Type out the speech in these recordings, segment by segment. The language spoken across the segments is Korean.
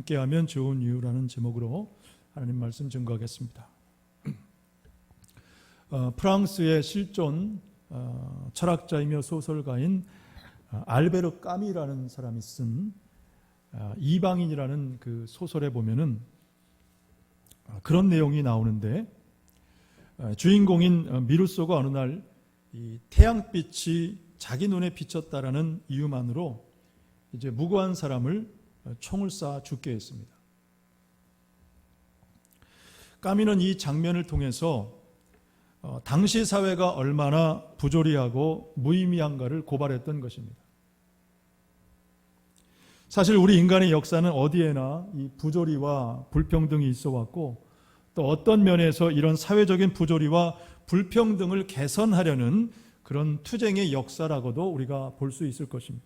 함께하면 좋은 이유라는 제목으로 하나님 말씀 증거하겠습니다. 프랑스의 실존 철학자이며 소설가인 알베르 까미라는 사람이 쓴 이방인이라는 그 소설에 보면은 그런 내용이 나오는데, 주인공인 미루소가 어느 날 이 태양빛이 자기 눈에 비쳤다라는 이유만으로 이제 무고한 사람을 총을 쏴 죽게 했습니다. 까미는 이 장면을 통해서 당시 사회가 얼마나 부조리하고 무의미한가를 고발했던 것입니다. 사실 우리 인간의 역사는 어디에나 이 부조리와 불평등이 있어 왔고, 또 어떤 면에서 이런 사회적인 부조리와 불평등을 개선하려는 그런 투쟁의 역사라고도 우리가 볼 수 있을 것입니다.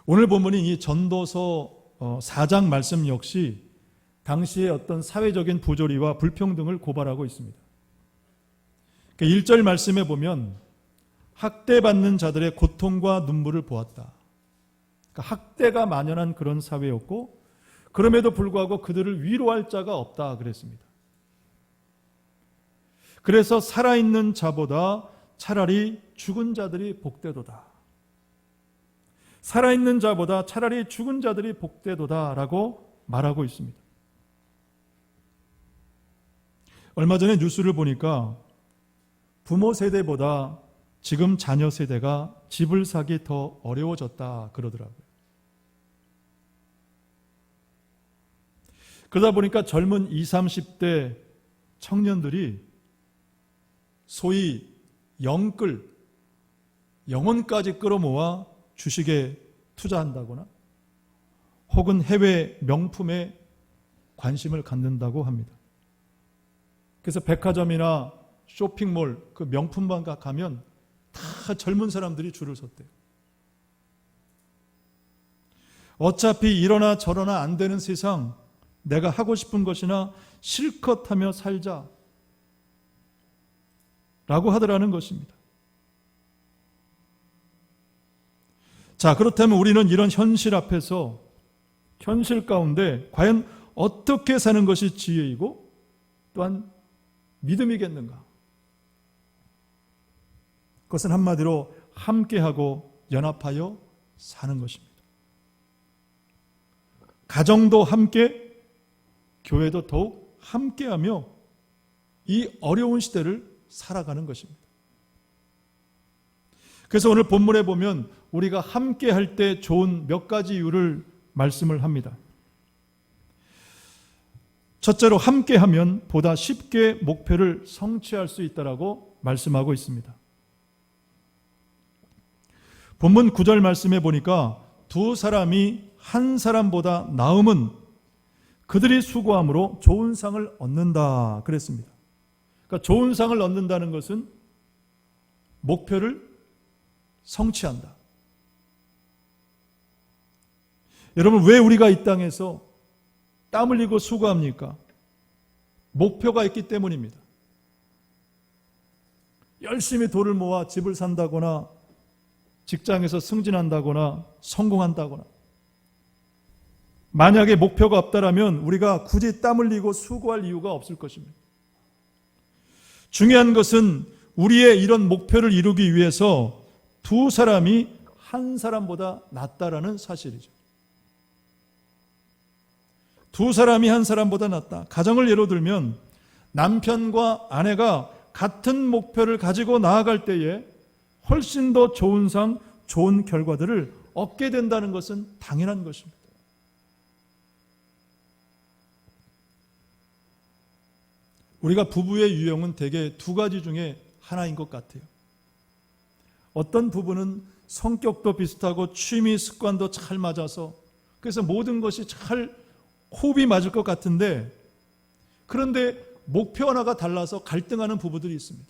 오늘 본문인 이 전도서 4장 말씀 역시 당시의 어떤 사회적인 부조리와 불평등을 고발하고 있습니다. 1절 말씀에 보면 학대받는 자들의 고통과 눈물을 보았다. 그러니까 학대가 만연한 그런 사회였고, 그럼에도 불구하고 그들을 위로할 자가 없다 그랬습니다. 그래서 살아있는 자보다 차라리 죽은 자들이 복되도다. 살아있는 자보다 차라리 죽은 자들이 복되도다라고 말하고 있습니다. 얼마 전에 뉴스를 보니까 부모 세대보다 지금 자녀 세대가 집을 사기 더 어려워졌다 그러더라고요. 그러다 보니까 젊은 20, 30대 청년들이 소위 영혼까지 끌어모아 주식에 투자한다거나 혹은 해외 명품에 관심을 갖는다고 합니다. 그래서 백화점이나 쇼핑몰 그 명품방 가면 다 젊은 사람들이 줄을 섰대요. 어차피 이러나 저러나 안 되는 세상, 내가 하고 싶은 것이나 실컷 하며 살자 라고 하더라는 것입니다. 자, 그렇다면 우리는 이런 현실 앞에서, 현실 가운데 과연 어떻게 사는 것이 지혜이고 또한 믿음이겠는가? 그것은 한마디로 함께하고 연합하여 사는 것입니다. 가정도 함께, 교회도 더욱 함께하며 이 어려운 시대를 살아가는 것입니다. 그래서 오늘 본문에 보면 우리가 함께할 때 좋은 몇 가지 이유를 말씀을 합니다. 첫째로 함께하면 보다 쉽게 목표를 성취할 수 있다라고 말씀하고 있습니다. 본문 9절 말씀에 보니까 두 사람이 한 사람보다 나음은 그들이 수고함으로 좋은 상을 얻는다 그랬습니다. 그러니까 좋은 상을 얻는다는 것은 목표를 성취한다. 여러분, 왜 우리가 이 땅에서 땀 흘리고 수고합니까? 목표가 있기 때문입니다. 열심히 돈을 모아 집을 산다거나 직장에서 승진한다거나 성공한다거나, 만약에 목표가 없다라면 우리가 굳이 땀 흘리고 수고할 이유가 없을 것입니다. 중요한 것은 우리의 이런 목표를 이루기 위해서 두 사람이 한 사람보다 낫다라는 사실이죠. 두 사람이 한 사람보다 낫다. 가정을 예로 들면 남편과 아내가 같은 목표를 가지고 나아갈 때에 훨씬 더 좋은 상, 좋은 결과들을 얻게 된다는 것은 당연한 것입니다. 우리가 부부의 유형은 대개 두 가지 중에 하나인 것 같아요. 어떤 부부는 성격도 비슷하고 취미 습관도 잘 맞아서, 그래서 모든 것이 잘 호흡이 맞을 것 같은데, 그런데 목표 하나가 달라서 갈등하는 부부들이 있습니다.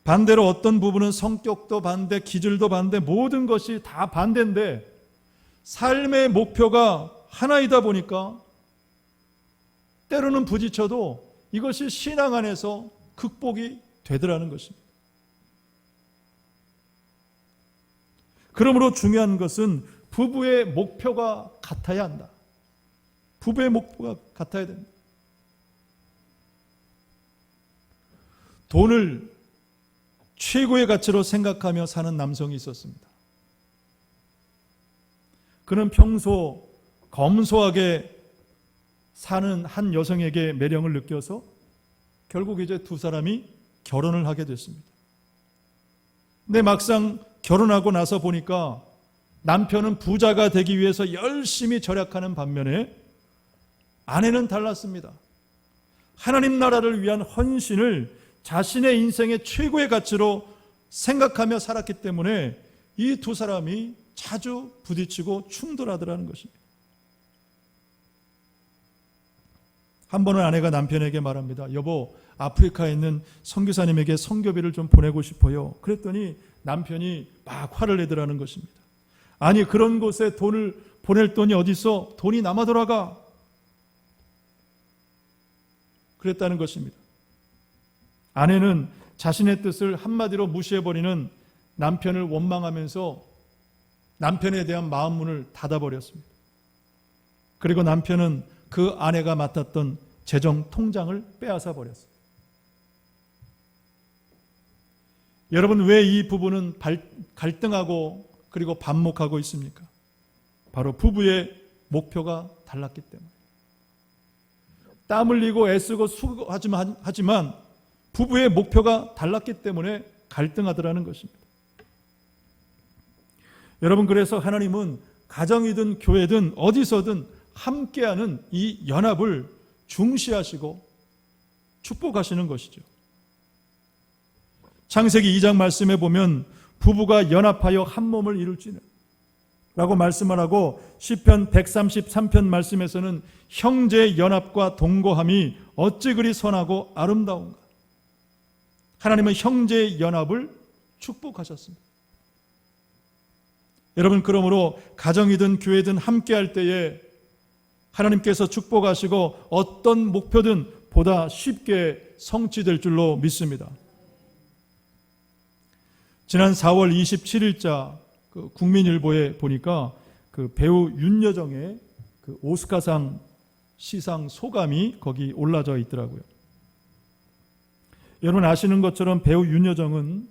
반대로 어떤 부부는 성격도 반대, 기질도 반대, 모든 것이 다 반대인데 삶의 목표가 하나이다 보니까 때로는 부딪혀도 이것이 신앙 안에서 극복이 되더라는 것입니다. 그러므로 중요한 것은 부부의 목표가 같아야 한다. 부부의 목표가 같아야 된다. 돈을 최고의 가치로 생각하며 사는 남성이 있었습니다. 그는 평소 검소하게 사는 한 여성에게 매력을 느껴서 결국 이제 두 사람이 결혼을 하게 됐습니다. 근데 막상 결혼하고 나서 보니까 남편은 부자가 되기 위해서 열심히 절약하는 반면에 아내는 달랐습니다. 하나님 나라를 위한 헌신을 자신의 인생의 최고의 가치로 생각하며 살았기 때문에 이 두 사람이 자주 부딪히고 충돌하더라는 것입니다. 한 번은 아내가 남편에게 말합니다. 여보, 아프리카에 있는 선교사님에게 선교비를 좀 보내고 싶어요. 그랬더니 남편이 막 화를 내더라는 것입니다. 아니, 그런 곳에 돈을 보낼 돈이 어디 있어? 돈이 남아 돌아가. 그랬다는 것입니다. 아내는 자신의 뜻을 한마디로 무시해버리는 남편을 원망하면서 남편에 대한 마음문을 닫아버렸습니다. 그리고 남편은 그 아내가 맡았던 재정 통장을 빼앗아 버렸습니다. 여러분, 왜 이 부부는 갈등하고 그리고 반목하고 있습니까? 바로 부부의 목표가 달랐기 때문에. 땀 흘리고 애쓰고 수고하지만 부부의 목표가 달랐기 때문에 갈등하더라는 것입니다. 여러분, 그래서 하나님은 가정이든 교회든 어디서든 함께하는 이 연합을 중시하시고 축복하시는 것이죠. 창세기 2장 말씀에 보면 부부가 연합하여 한 몸을 이룰지는 라고 말씀을 하고 시편 133편 말씀에서는 형제의 연합과 동거함이 어찌 그리 선하고 아름다운가. 하나님은 형제의 연합을 축복하셨습니다. 여러분, 그러므로 가정이든 교회든 함께할 때에 하나님께서 축복하시고 어떤 목표든 보다 쉽게 성취될 줄로 믿습니다. 지난 4월 27일자 그 국민일보에 보니까 그 배우 윤여정의 그 오스카상 시상 소감이 거기 올라져 있더라고요. 여러분 아시는 것처럼 배우 윤여정은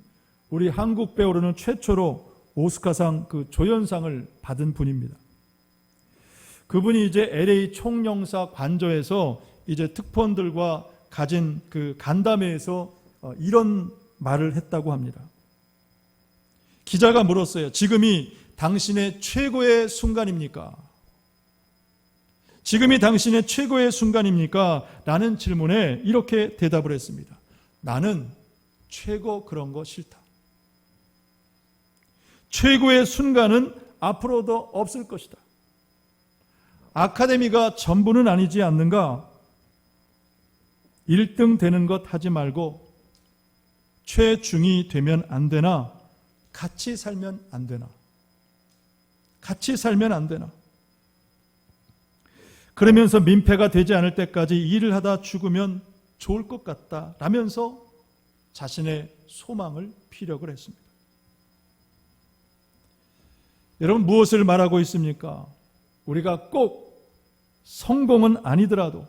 우리 한국 배우로는 최초로 오스카상 그 조연상을 받은 분입니다. 그분이 이제 LA 총영사 관저에서 이제 특파원들과 가진 그 간담회에서 이런 말을 했다고 합니다. 기자가 물었어요. 지금이 당신의 최고의 순간입니까? 지금이 당신의 최고의 순간입니까? 라는 질문에 이렇게 대답을 했습니다. 나는 최고 그런 거 싫다. 최고의 순간은 앞으로도 없을 것이다. 아카데미가 전부는 아니지 않는가? 1등 되는 것 하지 말고 최중이 되면 안 되나? 같이 살면 안 되나? 같이 살면 안 되나? 그러면서 민폐가 되지 않을 때까지 일을 하다 죽으면 좋을 것 같다 라면서 자신의 소망을 피력을 했습니다. 여러분, 무엇을 말하고 있습니까? 우리가 꼭 성공은 아니더라도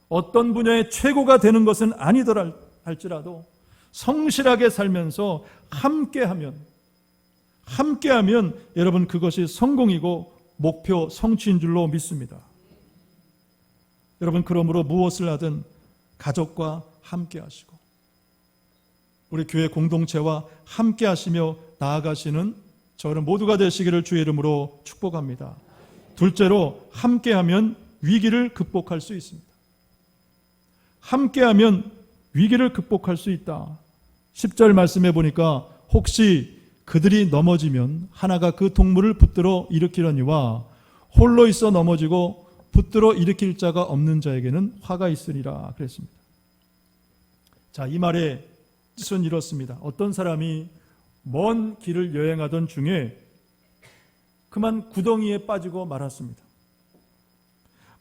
어떤 분야의 최고가 되는 것은 아니더라 할지라도 성실하게 살면서 함께하면 여러분 그것이 성공이고 목표 성취인 줄로 믿습니다. 여러분, 그러므로 무엇을 하든 가족과 함께하시고 우리 교회 공동체와 함께하시며 나아가시는 저는 모두가 되시기를 주의 이름으로 축복합니다. 둘째로, 함께하면 위기를 극복할 수 있습니다. 함께하면 위기를 극복할 수 있다. 10절 말씀해 보니까 혹시 그들이 넘어지면 하나가 그 동물을 붙들어 일으키려니와 홀로 있어 넘어지고 붙들어 일으킬 자가 없는 자에게는 화가 있으리라 그랬습니다. 자, 이 말의 뜻은 이렇습니다. 어떤 사람이 먼 길을 여행하던 중에 그만 구덩이에 빠지고 말았습니다.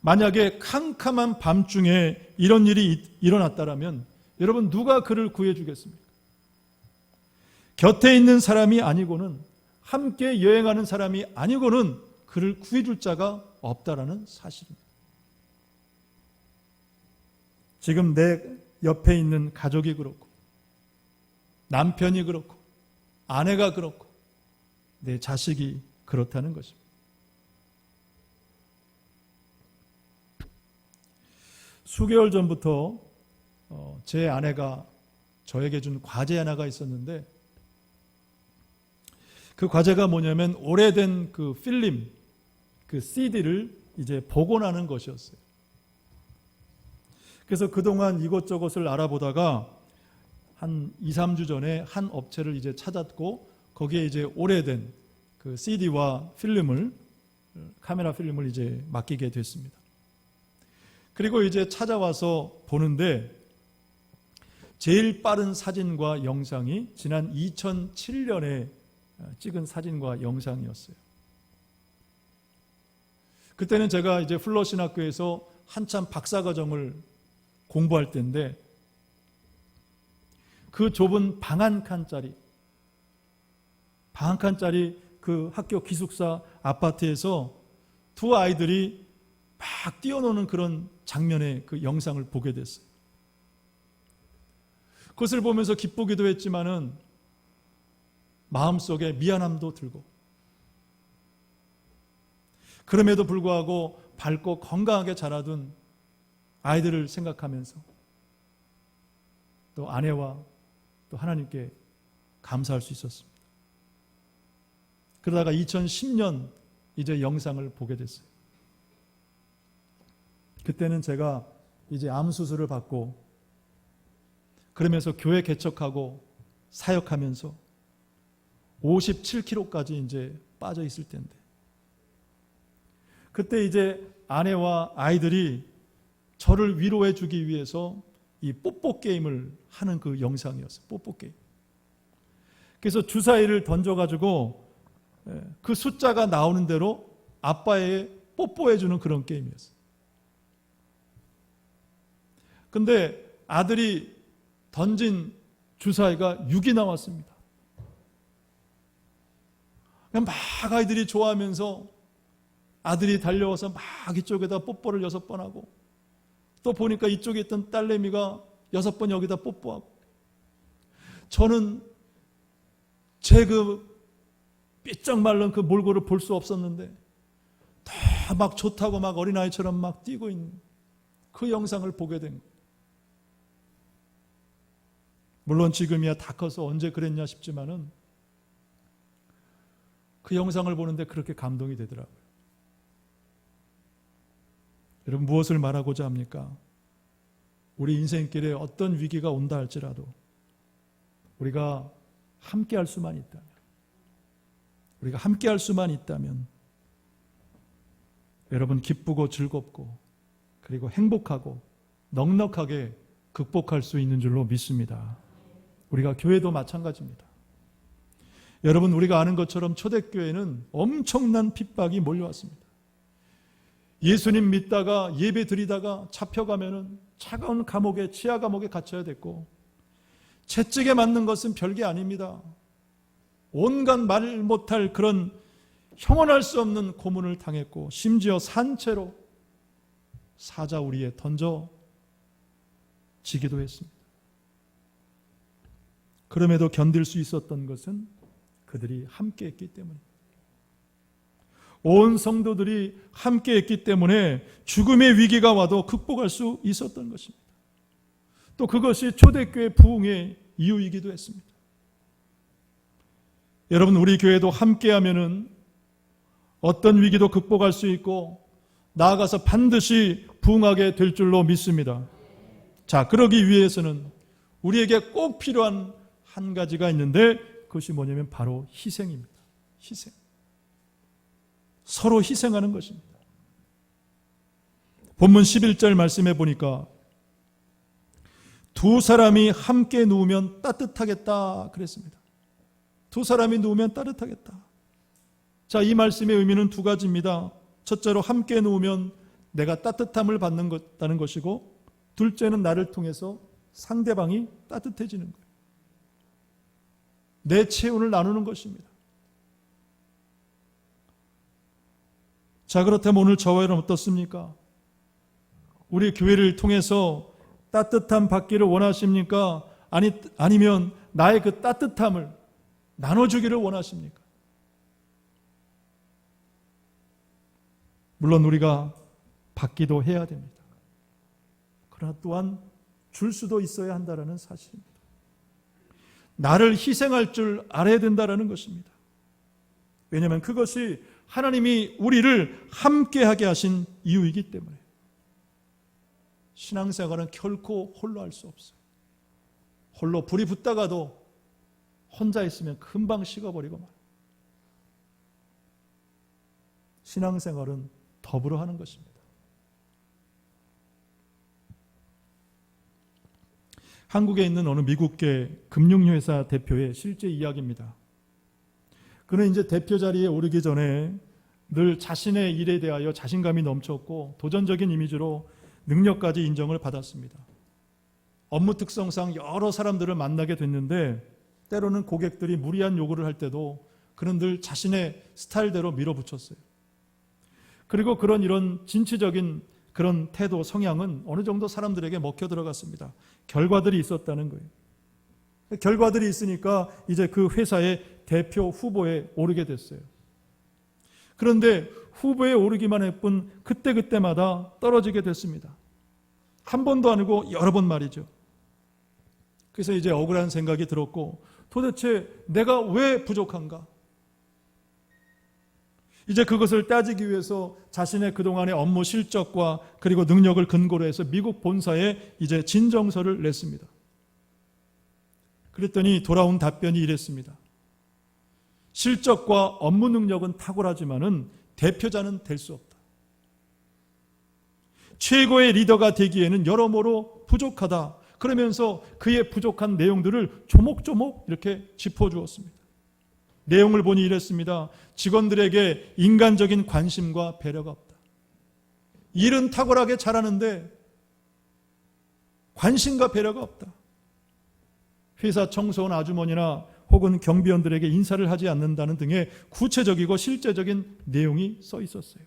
만약에 캄캄한 밤중에 이런 일이 일어났다면 여러분 누가 그를 구해주겠습니까? 곁에 있는 사람이 아니고는 함께 여행하는 사람이 아니고는 그를 구해줄 자가 없다라는 사실입니다. 지금 내 옆에 있는 가족이 그렇고, 남편이 그렇고, 아내가 그렇고, 내 자식이 그렇다는 것입니다. 수개월 전부터 제 아내가 저에게 준 과제 하나가 있었는데, 그 과제가 뭐냐면 오래된 그 필름, 그 CD를 이제 복원하는 것이었어요. 그래서 그동안 이것저것을 알아보다가 한 2, 3주 전에 한 업체를 이제 찾았고, 거기에 이제 오래된 그 CD와 필름을, 카메라 필름을 이제 맡기게 됐습니다. 그리고 이제 찾아와서 보는데 제일 빠른 사진과 영상이 지난 2007년에 찍은 사진과 영상이었어요. 그때는 제가 이제 플러신학교에서 한참 박사과정을 공부할 때인데, 그 좁은 방 한 칸짜리 그 학교 기숙사 아파트에서 두 아이들이 막 뛰어노는 그런 장면의 그 영상을 보게 됐어요. 그것을 보면서 기쁘기도 했지만은 마음속에 미안함도 들고, 그럼에도 불구하고 밝고 건강하게 자라둔 아이들을 생각하면서 또 아내와 또 하나님께 감사할 수 있었습니다. 그러다가 2010년 이제 영상을 보게 됐어요. 그때는 제가 이제 암 수술을 받고, 그러면서 교회 개척하고 사역하면서 57kg까지 이제 빠져 있을 때인데, 그때 이제 아내와 아이들이 저를 위로해 주기 위해서 이 뽀뽀 게임을 하는 그 영상이었어요. 뽀뽀 게임. 그래서 주사위를 던져가지고 그 숫자가 나오는 대로 아빠에게 뽀뽀해 주는 그런 게임이었어요. 근데 아들이 던진 주사위가 6이 나왔습니다. 그냥 막 아이들이 좋아하면서 아들이 달려와서 막 이쪽에다 뽀뽀를 6번 하고, 또 보니까 이쪽에 있던 딸내미가 6번 여기다 뽀뽀하고, 저는 제 그 삐쩍 말른 그 몰골을 볼 수 없었는데 다 막 좋다고 막 어린아이처럼 막 뛰고 있는 그 영상을 보게 된 거예요. 물론 지금이야 다 커서 언제 그랬냐 싶지만은 그 영상을 보는데 그렇게 감동이 되더라고요. 여러분, 무엇을 말하고자 합니까? 우리 인생길에 어떤 위기가 온다 할지라도 우리가 함께 할 수만 있다면 여러분, 기쁘고 즐겁고 그리고 행복하고 넉넉하게 극복할 수 있는 줄로 믿습니다. 우리가 교회도 마찬가지입니다. 여러분, 우리가 아는 것처럼 초대교회는 엄청난 핍박이 몰려왔습니다. 예수님 믿다가 예배 드리다가 잡혀가면은 차가운 감옥에, 치아 감옥에 갇혀야 됐고, 채찍에 맞는 것은 별게 아닙니다. 온갖 말 못할 그런 형언할 수 없는 고문을 당했고, 심지어 산채로 사자우리에 던져지기도 했습니다. 그럼에도 견딜 수 있었던 것은 그들이 함께 했기 때문입니다. 온 성도들이 함께 했기 때문에 죽음의 위기가 와도 극복할 수 있었던 것입니다. 또 그것이 초대교회 부흥의 이유이기도 했습니다. 여러분, 우리 교회도 함께하면은 어떤 위기도 극복할 수 있고 나아가서 반드시 부흥하게 될 줄로 믿습니다. 자, 그러기 위해서는 우리에게 꼭 필요한 한 가지가 있는데, 그것이 뭐냐면 바로 희생입니다. 희생. 서로 희생하는 것입니다. 본문 11절 말씀해 보니까 두 사람이 함께 누우면 따뜻하겠다 그랬습니다. 두 사람이 누우면 따뜻하겠다. 자, 이 말씀의 의미는 두 가지입니다. 첫째로 함께 누우면 내가 따뜻함을 받는 것이고, 둘째는 나를 통해서 상대방이 따뜻해지는 거예요. 내 체온을 나누는 것입니다. 자, 그렇다면 오늘 저와 여러분 어떻습니까? 우리 교회를 통해서 따뜻함 받기를 원하십니까? 아니면 나의 그 따뜻함을 나눠주기를 원하십니까? 물론 우리가 받기도 해야 됩니다. 그러나 또한 줄 수도 있어야 한다는 사실입니다. 나를 희생할 줄 알아야 된다는 것입니다. 왜냐하면 그것이 하나님이 우리를 함께하게 하신 이유이기 때문에. 신앙생활은 결코 홀로 할 수 없어요. 홀로 불이 붙다가도 혼자 있으면 금방 식어버리고 말아요. 신앙생활은 더불어 하는 것입니다. 한국에 있는 어느 미국계 금융회사 대표의 실제 이야기입니다. 그는 이제 대표 자리에 오르기 전에 늘 자신의 일에 대하여 자신감이 넘쳤고 도전적인 이미지로 능력까지 인정을 받았습니다. 업무 특성상 여러 사람들을 만나게 됐는데 때로는 고객들이 무리한 요구를 할 때도 그는 늘 자신의 스타일대로 밀어붙였어요. 그리고 이런 진취적인 그런 태도, 성향은 어느 정도 사람들에게 먹혀 들어갔습니다. 결과들이 있었다는 거예요. 결과들이 있으니까 이제 그 회사의 대표 후보에 오르게 됐어요. 그런데 후보에 오르기만 할 뿐 그때마다 떨어지게 됐습니다. 한 번도 아니고 여러 번 말이죠. 그래서 이제 억울한 생각이 들었고 도대체 내가 왜 부족한가? 이제 그것을 따지기 위해서 자신의 그동안의 업무 실적과 그리고 능력을 근거로 해서 미국 본사에 이제 진정서를 냈습니다. 그랬더니 돌아온 답변이 이랬습니다. 실적과 업무 능력은 탁월하지만은 대표자는 될 수 없다. 최고의 리더가 되기에는 여러모로 부족하다. 그러면서 그의 부족한 내용들을 조목조목 이렇게 짚어주었습니다. 내용을 보니 이랬습니다. 직원들에게 인간적인 관심과 배려가 없다. 일은 탁월하게 잘하는데 관심과 배려가 없다. 회사 청소원 아주머니나 혹은 경비원들에게 인사를 하지 않는다는 등의 구체적이고 실제적인 내용이 써 있었어요.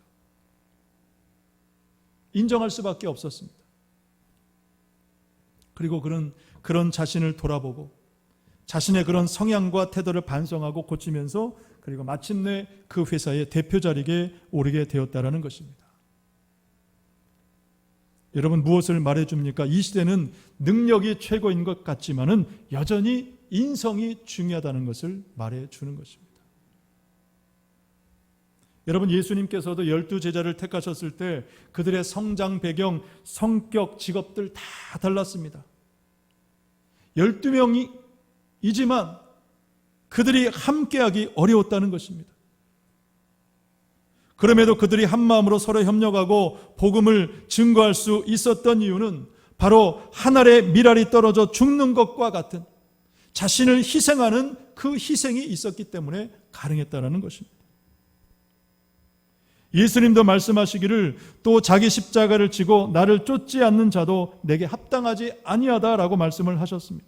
인정할 수밖에 없었습니다. 그리고 그는 그런 자신을 돌아보고 자신의 그런 성향과 태도를 반성하고 고치면서 그리고 마침내 그 회사의 대표 자리에 오르게 되었다는 것입니다. 여러분 무엇을 말해줍니까? 이 시대는 능력이 최고인 것 같지만은 여전히 인성이 중요하다는 것을 말해주는 것입니다. 여러분 예수님께서도 12제자를 택하셨을 때 그들의 성장 배경, 성격, 직업들 다 달랐습니다. 12명이지만 그들이 함께하기 어려웠다는 것입니다. 그럼에도 그들이 한마음으로 서로 협력하고 복음을 증거할 수 있었던 이유는 바로 한 알의 밀알이 떨어져 죽는 것과 같은 자신을 희생하는 그 희생이 있었기 때문에 가능했다는 것입니다. 예수님도 말씀하시기를 또 자기 십자가를 지고 나를 쫓지 않는 자도 내게 합당하지 아니하다라고 말씀을 하셨습니다.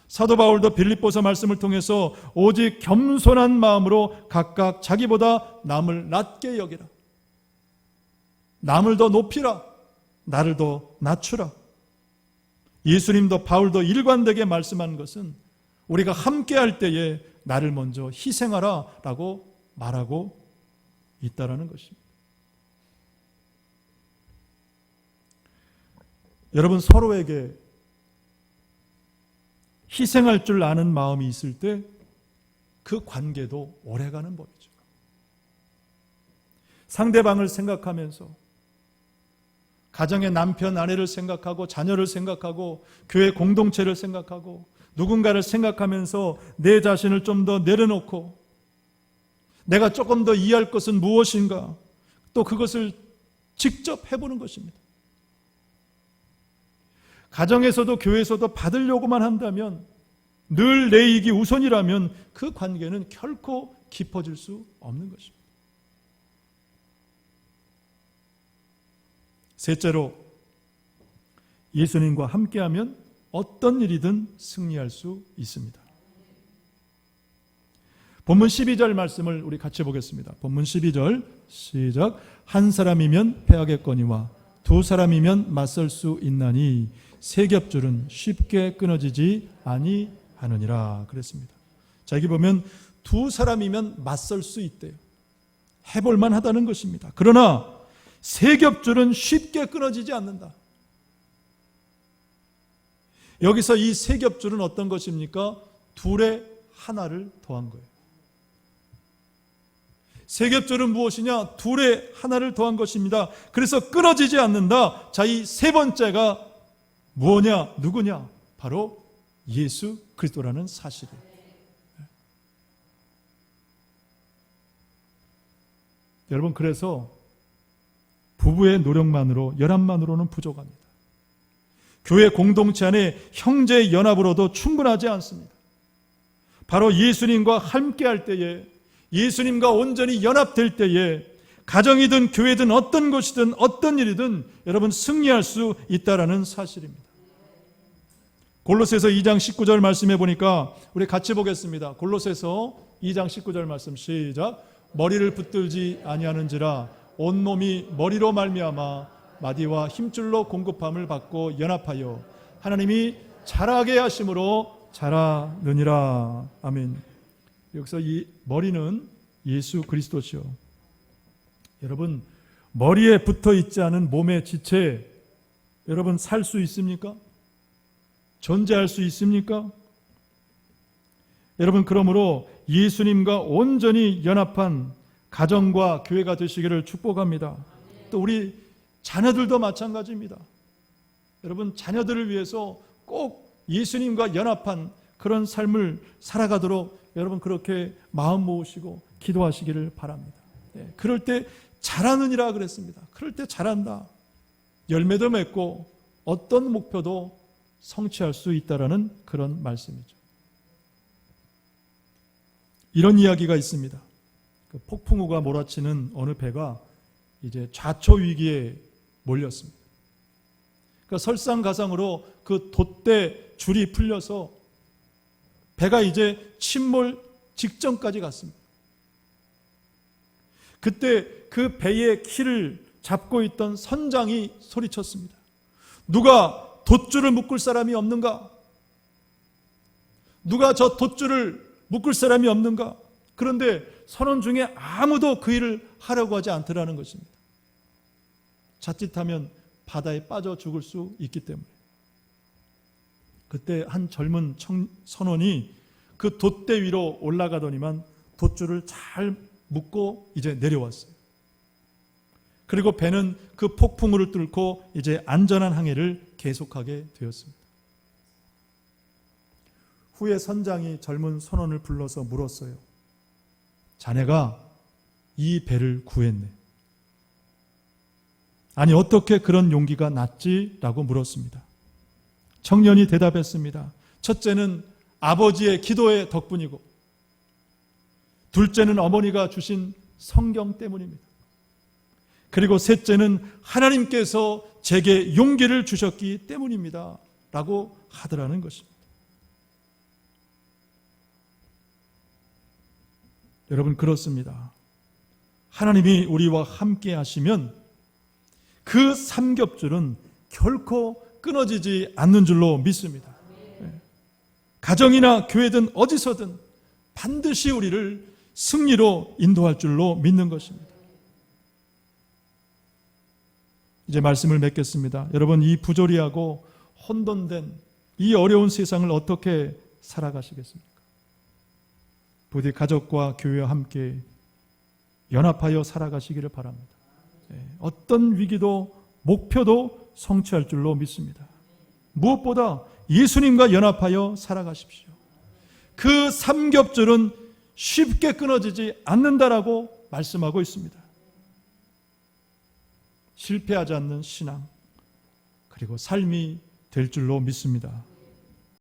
사도 바울도 빌립보서 말씀을 통해서 오직 겸손한 마음으로 각각 자기보다 남을 낮게 여기라. 남을 더 높이라. 나를 더 낮추라. 예수님도 바울도 일관되게 말씀한 것은 우리가 함께할 때에 나를 먼저 희생하라 라고 말하고 있다라는 것입니다. 여러분 서로에게 희생할 줄 아는 마음이 있을 때 그 관계도 오래가는 법이죠. 상대방을 생각하면서 가정의 남편, 아내를 생각하고 자녀를 생각하고 교회 공동체를 생각하고 누군가를 생각하면서 내 자신을 좀 더 내려놓고 내가 조금 더 이해할 것은 무엇인가 또 그것을 직접 해보는 것입니다. 가정에서도 교회에서도 받으려고만 한다면 늘 내 이익이 우선이라면 그 관계는 결코 깊어질 수 없는 것입니다. 셋째로 예수님과 함께하면 어떤 일이든 승리할 수 있습니다. 본문 12절 말씀을 우리 같이 보겠습니다. 본문 12절 시작. 한 사람이면 패하겠거니와 두 사람이면 맞설 수 있나니 세 겹줄은 쉽게 끊어지지 아니하느니라 그랬습니다. 자, 여기 보면 두 사람이면 맞설 수 있대요. 해볼만 하다는 것입니다. 그러나 세 겹줄은 쉽게 끊어지지 않는다. 여기서 이 세 겹줄은 어떤 것입니까? 둘에 하나를 더한 거예요. 세 겹줄은 무엇이냐? 둘에 하나를 더한 것입니다. 그래서 끊어지지 않는다. 자, 이 세 번째가 무엇냐? 누구냐? 바로 예수 그리스도라는 사실이에요. 여러분, 그래서 부부의 노력만으로, 연합만으로는 부족합니다. 교회 공동체 안에 형제의 연합으로도 충분하지 않습니다. 바로 예수님과 함께할 때에, 예수님과 온전히 연합될 때에 가정이든 교회든 어떤 것이든 어떤 일이든 여러분 승리할 수 있다라는 사실입니다. 골로새서 2장 19절 말씀해 보니까 우리 같이 보겠습니다. 골로새서 2장 19절 말씀 시작. 머리를 붙들지 아니하는지라 온몸이 머리로 말미암아 마디와 힘줄로 공급함을 받고 연합하여 하나님이 자라게 하심으로 자라느니라. 아멘. 여기서 이 머리는 예수 그리스도시요. 여러분, 머리에 붙어 있지 않은 몸의 지체, 여러분 살 수 있습니까? 존재할 수 있습니까? 여러분, 그러므로 예수님과 온전히 연합한 가정과 교회가 되시기를 축복합니다. 또 우리 자녀들도 마찬가지입니다. 여러분, 자녀들을 위해서 꼭 예수님과 연합한 그런 삶을 살아가도록 여러분 그렇게 마음 모으시고 기도하시기를 바랍니다. 그럴 때 자라느니라 그랬습니다. 그럴 때 자란다. 열매도 맺고 어떤 목표도 성취할 수 있다라는 그런 말씀이죠. 이런 이야기가 있습니다. 그 폭풍우가 몰아치는 어느 배가 이제 좌초 위기에 몰렸습니다. 그러니까 설상가상으로 그 돛대 줄이 풀려서 배가 이제 침몰 직전까지 갔습니다. 그때 그 배의 키를 잡고 있던 선장이 소리쳤습니다. 누가 돛줄을 묶을 사람이 없는가? 누가 저 돛줄을 묶을 사람이 없는가? 그런데 선원 중에 아무도 그 일을 하려고 하지 않더라는 것입니다. 자칫하면 바다에 빠져 죽을 수 있기 때문에. 그때 한 젊은 선원이 그 돛대 위로 올라가더니만 돛줄을 잘 묶고 이제 내려왔어요. 그리고 배는 그 폭풍우를 뚫고 이제 안전한 항해를 계속하게 되었습니다. 후에 선장이 젊은 선원을 불러서 물었어요. 자네가 이 배를 구했네. 아니, 어떻게 그런 용기가 났지? 라고 물었습니다. 청년이 대답했습니다. 첫째는 아버지의 기도의 덕분이고, 둘째는 어머니가 주신 성경 때문입니다. 그리고 셋째는 하나님께서 제게 용기를 주셨기 때문입니다. 라고 하더라는 것입니다. 여러분, 그렇습니다. 하나님이 우리와 함께 하시면 그 삼겹줄은 결코 끊어지지 않는 줄로 믿습니다. 가정이나 교회든 어디서든 반드시 우리를 승리로 인도할 줄로 믿는 것입니다. 이제 말씀을 맺겠습니다. 여러분, 이 부조리하고 혼돈된 이 어려운 세상을 어떻게 살아가시겠습니까? 부디 가족과 교회와 함께 연합하여 살아가시기를 바랍니다. 어떤 위기도 목표도 성취할 줄로 믿습니다. 무엇보다 예수님과 연합하여 살아가십시오. 그 삼겹줄은 쉽게 끊어지지 않는다라고 말씀하고 있습니다. 실패하지 않는 신앙, 그리고 삶이 될 줄로 믿습니다.